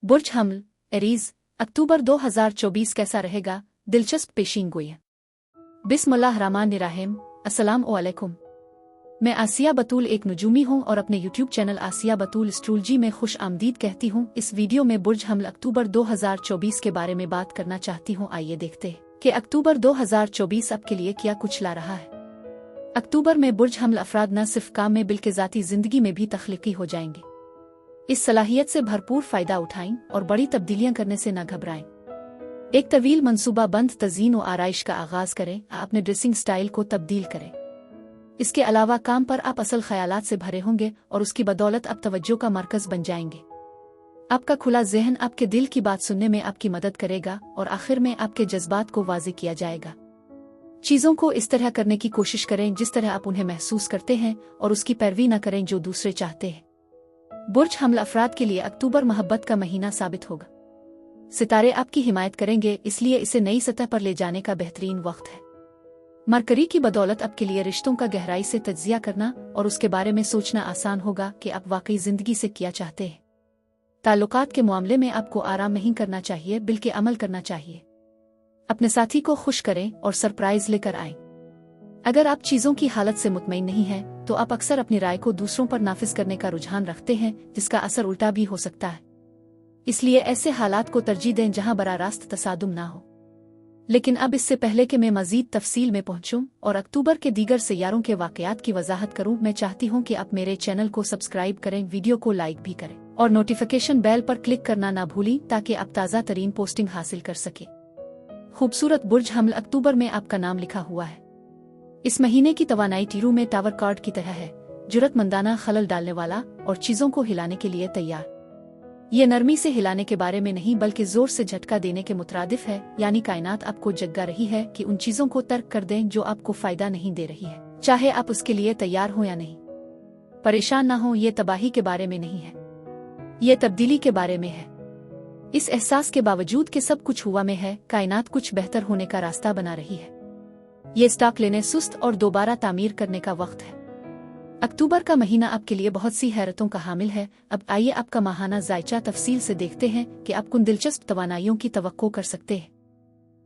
बुर्ज हमल एरीज अक्टूबर 2024 कैसा रहेगा? दिलचस्प पेशीनगोई। बिस्मिल्लाहिर्रहमानिर्रहीम। अस्सलाम वालेकुम। मैं आसिया बतूल एक नुजूमी हूँ और अपने यूट्यूब चैनल आसिया बतूल एस्ट्रोलॉजी में खुश आमदीद कहती हूँ। इस वीडियो में बुर्ज हमल अक्टूबर 2024 के बारे में बात करना चाहती हूँ। आइए देखते हैं कि अक्टूबर 2024 आपके लिए क्या कुछ ला रहा है। अक्टूबर में बुर्ज हमल अफराद न सिर्फ काम में बल्कि ज़ाती जिंदगी में भी तख्लीकी हो जाएंगे। इस सलाहियत से भरपूर फायदा उठाएं और बड़ी तब्दीलियां करने से न घबराएं। एक तवील मंसूबा बंद तज़ीन और आराइश का आगाज करें। अपने ड्रेसिंग स्टाइल को तब्दील करें। इसके अलावा काम पर आप असल ख्यालात से भरे होंगे और उसकी बदौलत आप तवज्जो का मरकज बन जाएंगे। आपका खुला जहन आपके दिल की बात सुनने में आपकी मदद करेगा और आखिर में आपके जज्बात को वाज़ेह किया जाएगा। चीज़ों को इस तरह करने की कोशिश करें जिस तरह आप उन्हें महसूस करते हैं और उसकी पैरवी न करें जो दूसरे चाहते हैं। बुर्ज हमल अफराद के लिए अक्टूबर मोहब्बत का महीना साबित होगा। सितारे आपकी हिमायत करेंगे, इसलिए इसे नई सतह पर ले जाने का बेहतरीन वक्त है। मरकरी की बदौलत आपके लिए रिश्तों का गहराई से तज्जिया करना और उसके बारे में सोचना आसान होगा कि आप वाकई जिंदगी से क्या चाहते हैं। ताल्लुकात के मामले में आपको आराम नहीं करना चाहिए बल्कि अमल करना चाहिए। अपने साथी को खुश करें और सरप्राइज लेकर आएं। अगर आप चीज़ों की हालत से मुतमईन नहीं हैं, तो आप अक्सर अपनी राय को दूसरों पर नाफिज करने का रुझान रखते हैं, जिसका असर उल्टा भी हो सकता है। इसलिए ऐसे हालात को तरजीह दें जहां बराह रास्त तसादुम ना हो। लेकिन अब इससे पहले कि मैं मजीद तफसील में पहुंचूं और अक्टूबर के दीगर सैयारों के वाकयात की वजाहत करूं, मैं चाहती हूं कि आप मेरे चैनल को सब्सक्राइब करें, वीडियो को लाइक भी करें और नोटिफिकेशन बेल पर क्लिक करना ना भूलें ताकि आप ताज़ा तरीन पोस्टिंग हासिल कर सकें। खूबसूरत बुर्ज हमल अक्टूबर में आपका नाम लिखा हुआ है। इस महीने की तवानाई टीरू में टावर कार्ड की तरह है, जुर्रतमंदाना खलल डालने वाला और चीजों को हिलाने के लिए तैयार। ये नरमी से हिलाने के बारे में नहीं बल्कि जोर से झटका देने के मुतरादिफ है, यानी कायनात आपको जगा रही है कि उन चीजों को तर्क कर दें जो आपको फायदा नहीं दे रही है, चाहे आप उसके लिए तैयार हो या नहीं। परेशान ना हो, ये तबाही के बारे में नहीं है, ये तब्दीली के बारे में है। इस एहसास के बावजूद कि सब कुछ हुआ में है, कायनात कुछ बेहतर होने का रास्ता बना रही है। ये स्टॉक लेने, सुस्त और दोबारा तामीर करने का वक्त है। अक्टूबर का महीना आपके लिए बहुत सी हैरतों का हामिल है। अब आइए आपका माहाना जायचा तफसील से देखते हैं कि आप कुन दिलचस्प तवानाइयों की तवक्को कर सकते हैं।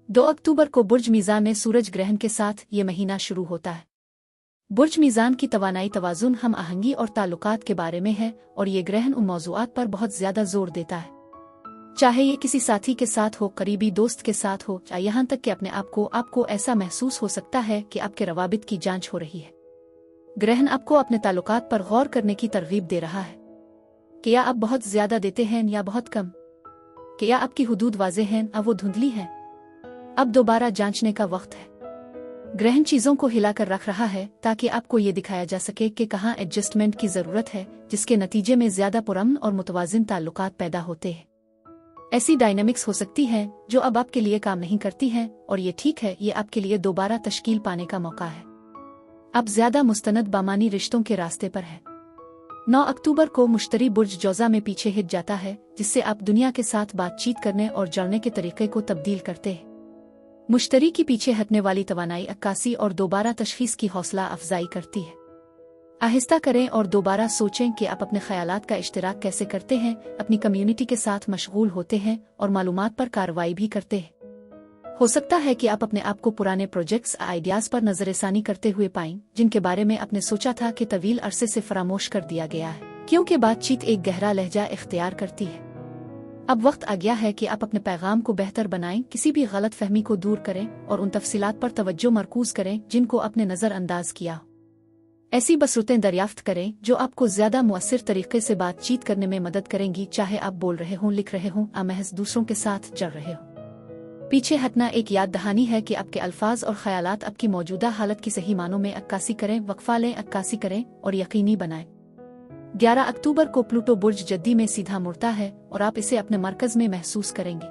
2 अक्टूबर को बुर्ज मीज़ान में सूरज ग्रहण के साथ ये महीना शुरू होता है। बुर्ज मीज़ान की तवानाई तवाज़ुन, हम आहंगी और ताल्लुकात के बारे में है और ये ग्रहण उन मौज़ूआत पर बहुत ज्यादा जोर देता है, चाहे ये किसी साथी के साथ हो, करीबी दोस्त के साथ हो, या यहाँ तक कि अपने आपको ऐसा महसूस हो सकता है कि आपके रवाबित की जांच हो रही है। ग्रहण आपको अपने ताल्लुकात पर गौर करने की तरगीब दे रहा है। क्या आप बहुत ज्यादा देते हैं या बहुत कम? क्या आपकी हुदूद वाज़ेह हैं या वो धुंधली हैं? अब दोबारा जांचने का वक्त है। ग्रहण चीजों को हिलाकर रख रहा है ताकि आपको ये दिखाया जा सके कि कहाँ एडजस्टमेंट की जरूरत है, जिसके नतीजे में ज्यादा पुरअमन और मुतवाजिन ताल्लुकात पैदा होते हैं। ऐसी डायनामिक्स हो सकती हैं जो अब आपके लिए काम नहीं करती हैं, और ये ठीक है, ये आपके लिए दोबारा तश्कील पाने का मौका है। अब ज्यादा मुस्तनद बामानी रिश्तों के रास्ते पर है। 9 अक्टूबर को मुश्तरी बुर्ज जौजा में पीछे हिट जाता है, जिससे आप दुनिया के साथ बातचीत करने और जुड़ने के तरीके को तब्दील करते हैं। मुश्तरी की पीछे हटने वाली तवानाई अक्कासी और दोबारा तशखीस की हौसला अफजाई करती है। आहिस्ता करें और दोबारा सोचें कि आप अपने ख्यालात का इश्तिराक कैसे करते हैं, अपनी कम्युनिटी के साथ मशगूल होते हैं और मालूमात पर कार्रवाई भी करते हैं। हो सकता है कि आप अपने आप को पुराने प्रोजेक्ट्स, आइडियाज पर नजरसानी करते हुए पाएं, जिनके बारे में आपने सोचा था कि तवील अरसे से फरामोश कर दिया गया है, क्योंकि बातचीत एक गहरा लहजा इख्तियार करती है। अब वक्त आ गया है कि आप अपने पैगाम को बेहतर बनाएं, किसी भी गलत फहमी को दूर करें और उन तफसीलात पर तवज्जो मरकूज करें जिनको आपने नजरअंदाज किया। ऐसी बसरतें दरियाफ्त करें जो आपको ज्यादा मुअस्सिर तरीके से बातचीत करने में मदद करेंगी, चाहे आप बोल रहे हों, लिख रहे हों या महज दूसरों के साथ जड़ रहे हों। पीछे हटना एक याद दहानी है कि आपके अल्फाज और ख्यालात आपकी मौजूदा हालत की सही मानों में अक्कासी करें, वक्फा लें, अक्कासी करें और यकीनी बनाएं। 11 अक्टूबर को प्लूटो बुर्ज जद्दी में सीधा मुड़ता है और आप इसे अपने मरकज में महसूस करेंगे।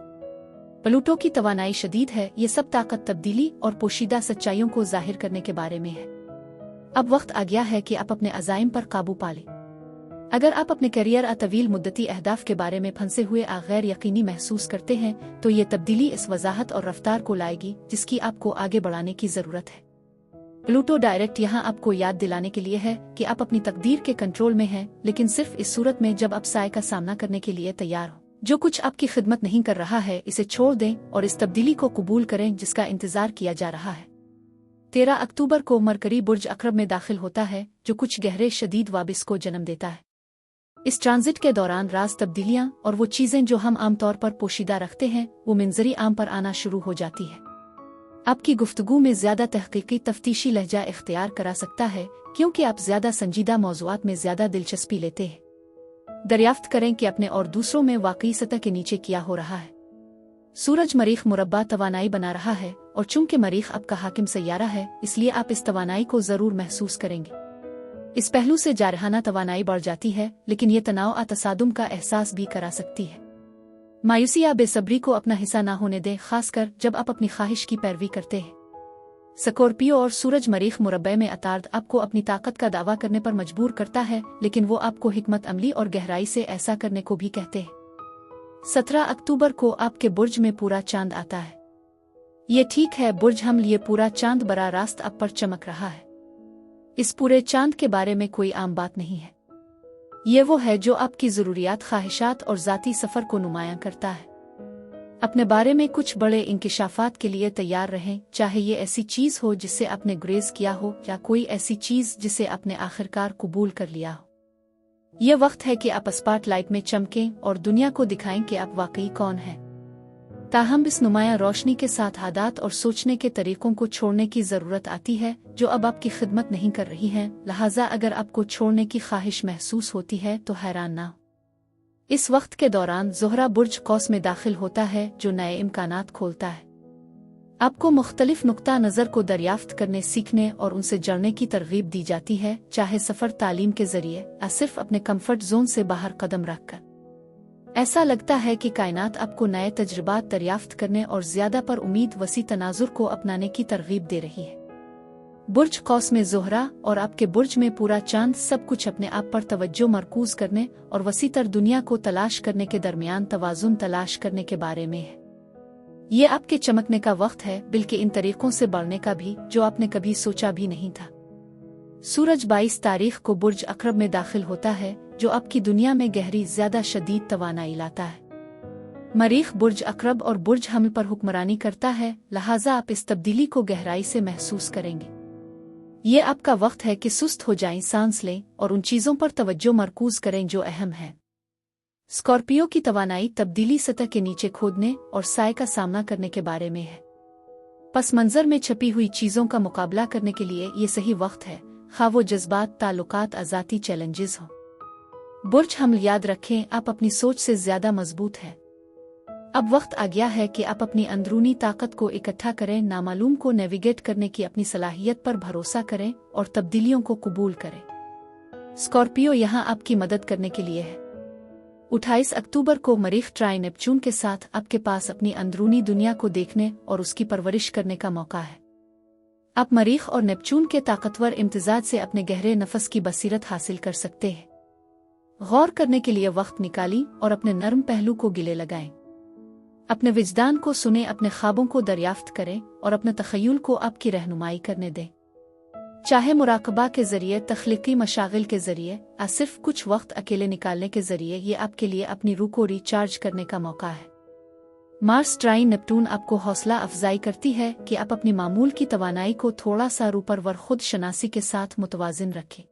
प्लूटो की तवानाई शदीद है, ये सब ताकत, तब्दीली और पोशीदा सच्चाइयों को जाहिर करने के बारे में है। अब वक्त आ गया है कि आप अपने अज़ाइम पर काबू पा लें। अगर आप अपने करियर या तवील मुद्दती अहदाफ के बारे में फंसे हुए गैर यकीनी महसूस करते हैं, तो ये तब्दीली इस वजाहत और रफ्तार को लाएगी जिसकी आपको आगे बढ़ाने की जरूरत है। प्लूटो डायरेक्ट यहाँ आपको याद दिलाने के लिए है कि आप अपनी तकदीर के कंट्रोल में हैं, लेकिन सिर्फ इस सूरत में जब आप साए का सामना करने के लिए तैयार हो। जो कुछ आपकी खिदमत नहीं कर रहा है इसे छोड़ दें और इस तब्दीली को कबूल करें जिसका इंतजार किया जा रहा है। 13 अक्टूबर को मरकरी बुर्ज अक्रब में दाखिल होता है, जो कुछ गहरे शदीद वाबिस को जन्म देता है। इस ट्रांजिट के दौरान राज तब्दीलियां और वो चीजें जो हम आमतौर पर पोशीदा रखते हैं वो मंजरी आम पर आना शुरू हो जाती है। आपकी गुफ्तगू में ज्यादा तहकीकी तफ्तीशी लहजा इख्तियार करा सकता है, क्योंकि आप ज्यादा संजीदा मौज़ूआत में ज्यादा दिलचस्पी लेते हैं। दरियाफ्त करें कि अपने और दूसरों में वाकई सतह के नीचे क्या हो रहा है। सूरज मरीख मुरब्बा तवानाई बना रहा है, और चूंकि मरीख आपका हाकिम सैयारा है, इसलिए आप इस तवानाई को जरूर महसूस करेंगे। इस पहलू से जारहाना तवानाई बढ़ जाती है, लेकिन ये तनाव तसादुम का एहसास भी करा सकती है। मायूसी या बेसब्री को अपना हिस्सा ना होने दें, खासकर जब आप अपनी ख्वाहिश की पैरवी करते हैं। स्कॉर्पियो और सूरज मरीख मुरब्बे में अतार्द आपको अपनी ताकत का दावा करने पर मजबूर करता है, लेकिन वो आपको हिकमत अमली और गहराई से ऐसा करने को भी कहते हैं। 17 अक्टूबर को आपके बुर्ज में पूरा चांद आता है। ये ठीक है, बुर्ज हमल ये पूरा चांद बराह रास्त आप पर चमक रहा है। इस पूरे चांद के बारे में कोई आम बात नहीं है। ये वो है जो आपकी ज़रूरियात, ख्वाहिशात और ज़ाती सफ़र को नुमायां करता है। अपने बारे में कुछ बड़े इंकिशाफात के लिए तैयार रहें, चाहे ये ऐसी चीज़ हो जिससे आपने गुरेज किया हो या कोई ऐसी चीज़ जिसे आपने आखिरकार कबूल कर लिया हो। ये वक्त है कि आप स्पॉटलाइट में चमकें और दुनिया को दिखाएं कि आप वाकई कौन हैं। ताहम इस नुमायां रोशनी के साथ आदत और सोचने के तरीकों को छोड़ने की ज़रूरत आती है जो अब आपकी खिदमत नहीं कर रही हैं। लिहाजा अगर आपको छोड़ने की ख्वाहिश महसूस होती है तो हैरान ना हो। इस वक्त के दौरान ज़ोहरा बुर्ज कौस में दाखिल होता है, जो नए इम्कानात खोलता है। आपको मुख्तलिफ नुक्ता नज़र को दरियाफ्त करने, सीखने और उनसे जड़ने की तरगीब दी जाती है, चाहे सफ़र तालीम के ज़रिए या सिर्फ अपने कम्फर्ट जोन से बाहर कदम रखकर। ऐसा लगता है कि कायनात आपको नए तजुर्बात दरियाफ्त करने और ज़्यादा पर उम्मीद वसी तनाजुर को अपनाने की तरगीब दे रही है। बुर्ज कौस में ज़ोहरा और आपके बुर्ज में पूरा चांद सब कुछ अपने आप पर तवज्जो मरकूज करने और वसीतर दुनिया को तलाश करने के दरमियान तवाज़ुन तलाश करने के बारे में है। ये आपके चमकने का वक्त है, बल्कि इन तरीकों से बढ़ने का भी जो आपने कभी सोचा भी नहीं था। सूरज 22 तारीख को बुर्ज अक्रब में दाखिल होता है, जो आपकी दुनिया में गहरी ज्यादा शदीद तवानाई लाता है। मरीख बुर्ज अक्रब और बुर्ज हमल पर हुक्मरानी करता है, लिहाजा आप इस तब्दीली को गहराई से महसूस करेंगे। ये आपका वक्त है कि सुस्त हो जाएं, सांस लें और उन चीज़ों पर तवज्जो मरकूज करें जो अहम है। स्कॉर्पियो की तवानाई तब्दीली सतह के नीचे खोदने और साए का सामना करने के बारे में है। पस मंजर में छपी हुई चीज़ों का मुकाबला करने के लिए ये सही वक्त है, खा वो जज्बात, ताल्लुकात, आज़ाती चैलेंजेस हों। बुर्ज हमल याद रखें, आप अपनी सोच से ज्यादा मजबूत हैं। अब वक्त आ गया है कि आप अपनी अंदरूनी ताकत को इकट्ठा करें, नामालूम को नेविगेट करने की अपनी सलाहियत पर भरोसा करें और तब्दीलियों को कबूल करें। स्कॉर्पियो यहाँ आपकी मदद करने के लिए है। 28 अक्टूबर को मरीख ट्राई नेपच्यून के साथ आपके पास अपनी अंदरूनी दुनिया को देखने और उसकी परवरिश करने का मौका है। आप मरीख और नेपच्यून के ताकतवर इम्तिजाज से अपने गहरे नफस की बसीरत हासिल कर सकते हैं। गौर करने के लिए वक्त निकाली और अपने नर्म पहलू को गिले लगाएं। अपने विजदान को सुने, अपने ख्वाबों को दरियाफ्त करें और अपने तखय्युल को आपकी रहनुमाई करने दें। चाहे मुराकबा के जरिए, तख्लीकी मशागिल के जरिए या सिर्फ कुछ वक्त अकेले निकालने के जरिए, ये आपके लिए अपनी रूह को रिचार्ज करने का मौका है। मार्स ट्राइन नेपटून आपको हौसला अफजाई करती है कि आप अपनी मामूल की तवानाई को थोड़ा सा ऊपरवर खुद शनासी के साथ मुतवाजिन रखें।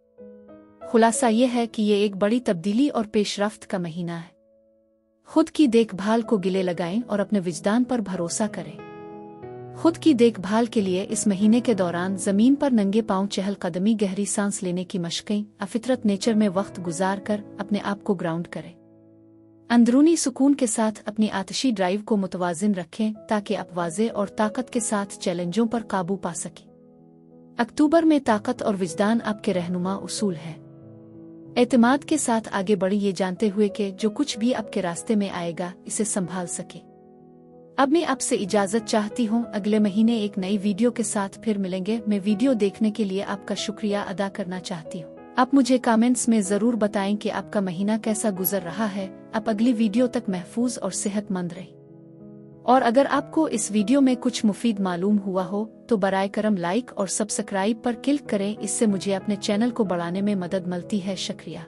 खुलासा ये है कि ये एक बड़ी तब्दीली और पेशरफ्त का महीना है। खुद की देखभाल को गिले लगाएं और अपने विजदान पर भरोसा करें। खुद की देखभाल के लिए इस महीने के दौरान जमीन पर नंगे पांव चहल कदमी, गहरी सांस लेने की मशकें, अफितरत नेचर में वक्त गुजार कर अपने आप को ग्राउंड करें। अंदरूनी सुकून के साथ अपनी आतिशी ड्राइव को मुतवाजिन रखें ताकि आप वाज़े और ताकत के साथ चैलेंजों पर काबू पा सकें। अक्टूबर में ताकत और विजदान आपके रहनुमा उसूल हैं। एतमाद के साथ आगे बढ़ी, ये जानते हुए कि जो कुछ भी आपके रास्ते में आएगा इसे संभाल सके। अब मैं आपसे इजाजत चाहती हूँ। अगले महीने एक नई वीडियो के साथ फिर मिलेंगे। मैं वीडियो देखने के लिए आपका शुक्रिया अदा करना चाहती हूँ। आप मुझे कमेंट्स में जरूर बताएं कि आपका महीना कैसा गुजर रहा है। आप अगली वीडियो तक महफूज और सेहतमंद रहें। और अगर आपको इस वीडियो में कुछ मुफीद मालूम हुआ हो तो बराए करम लाइक और सब्सक्राइब पर क्लिक करें। इससे मुझे अपने चैनल को बढ़ाने में मदद मिलती है। शुक्रिया।